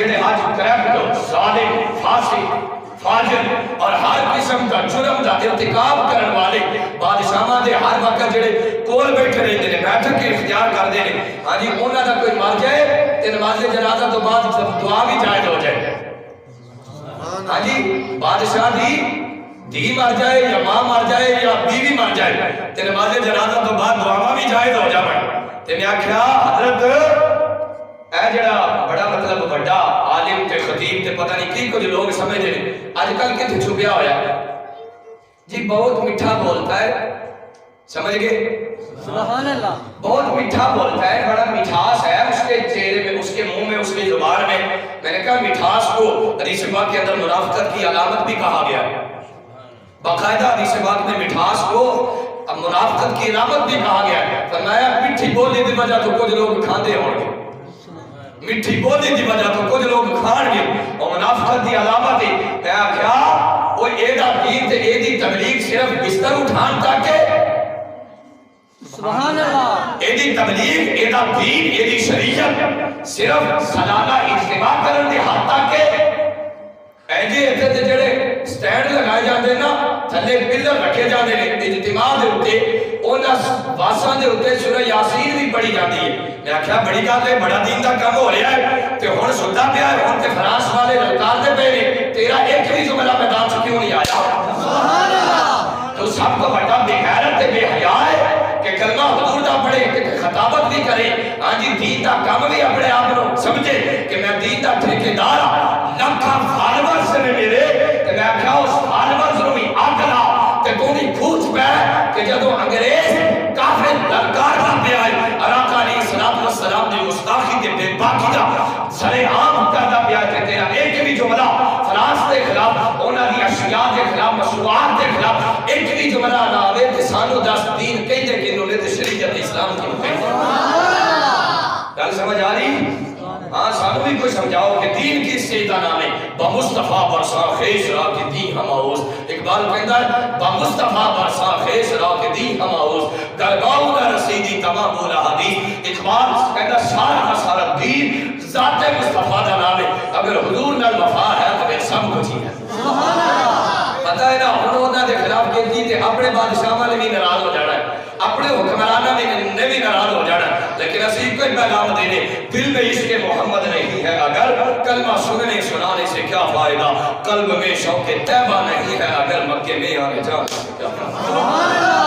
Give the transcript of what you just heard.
جڑے آج کرپٹ ظالم فاسق فاجر اور ہر قسم کا جرم دا ارتکاب کرن والے بادشاہاں دے ہر وقت جڑے کول بیٹھے رہندے نے بیٹھک کے اختیار کردے نے ہاں جی انہاں دا کوئی مر جائے تے نماز جنازہ تو بعد دعا بھی جائز ہو جائے ہاں جی بادشاہ دی مر جائے یا ماں مر جائے یا بیوی مر جائے تے نماز جنازہ تو بعد دعا بھی جائز ہو جائے تے میں آکھیا حضرت اے جڑا بڑا مطلب بڑا عالم تے خطیب تے پتہ نہیں کی کچھ لوگ سمجھے آج کل کتنے چھپیا ہویا ہے جی بہت میٹھا بولتا ہے سمجھ گئے سبحان اللہ بہت میٹھا بولتا ہے بڑا مٹھاس ہے اس کے چہرے میں اس کے منہ میں اس کی زبان میں نے کہا مٹھاس کو حدیث پاک کے اندر منافقت کی علامت بھی کہا گیا باقاعدہ حدیث پاک میں مٹھاس کو منافقت کی علامت بھی کہا گیا فرمایا میٹھی بولی دی وجہ تو کچھ لوگ کھاندے ہوں گے میٹھی بولی دی وجہ تو کچھ لوگ کھان گے اور منافقت دی علامت ہے کیا وہ ایدہ دین تے ایدی تبلیغ صرف بستر اٹھان تاکہ سبحان اللہ ایدی تبلیغ ایدہ دین ایدی شریعت صرف سلانہ اجتماع کرن دے حد تاکہ ایدی ایدے تے جڑے سٹینڈ لگائے جاندے نا تھلے پلر رکھے جاندے نے اجتماع دے ہوتے اونا واساں دے ہوتے سورہ یاسین بھی پڑھی جاندی ہے میں آکھیا بڑی گل ہے بڑا دین دا کم ہو رہا ہے تے ہن سدا پیا ہے ہن تے فرانس والے للکار دے پے نے تیرا ایک بھی جملہ میدان سے کیوں نہیں آیا سبحان اللہ تو سب کو بڑا بے غیرت تے بے حیا ہے کہ کلمہ حضور دا پڑھے کہ خطابت بھی کرے ہاں جی دین دا کم بھی اپنے آپ کو سمجھے کہ میں دین دا ٹھیکیدار ہوں لکھاں فالوورز نے میرے تے میں آکھیا اس فالوورز نو بھی آگ لا تے تو نہیں کھوچ پہ کہ جدو انگریز کافر للکار دا پہ آئے عراق علیہ السلام نے گستاخی دے بے باقی دا سرے عام کردہ پہ آئے کہ تیرا ایک بھی جملہ فرانس دے خلاف اونا دی اشیاء دے خلاف مشروعات دے خلاف ایک بھی جملہ نہ آوے تے سانو دس دین کہیں دے کہ انہوں نے تے شریعت اسلام کی مکہیں گل سمجھ آ رہی ہاں سانو بھی کوئی سمجھاؤ کہ دین کی سیدہ نامے بمصطفیٰ برسا خیش را کے دین ہماؤز اقبال کہندہ ہے بمصطفیٰ برسا خیش را کے دین ہماؤز درگاہ نہ رسیدی تمام بولا حدیث اقبال کہندہ سارا سارا دین ذات مصطفیٰ دا نامے اگر حضور نہ وفا ہے تو پھر سب کچھ ہی ہے پتہ ہے نا انہوں نے خلاف کے دی تے اپنے بادشاہ والے بھی ناراض ہو جانا ہے اپنے حکمرانہ نے بھی ناراض ہو جانا ہے لیکن اسی کوئی پیغام دینے دل میں عشق محمد نہیں ہے اگر کلمہ سننے سنانے سے کیا فائدہ قلب میں شوق طیبہ نہیں ہے اگر مکے میں آنے جانے سے کیا فائدہ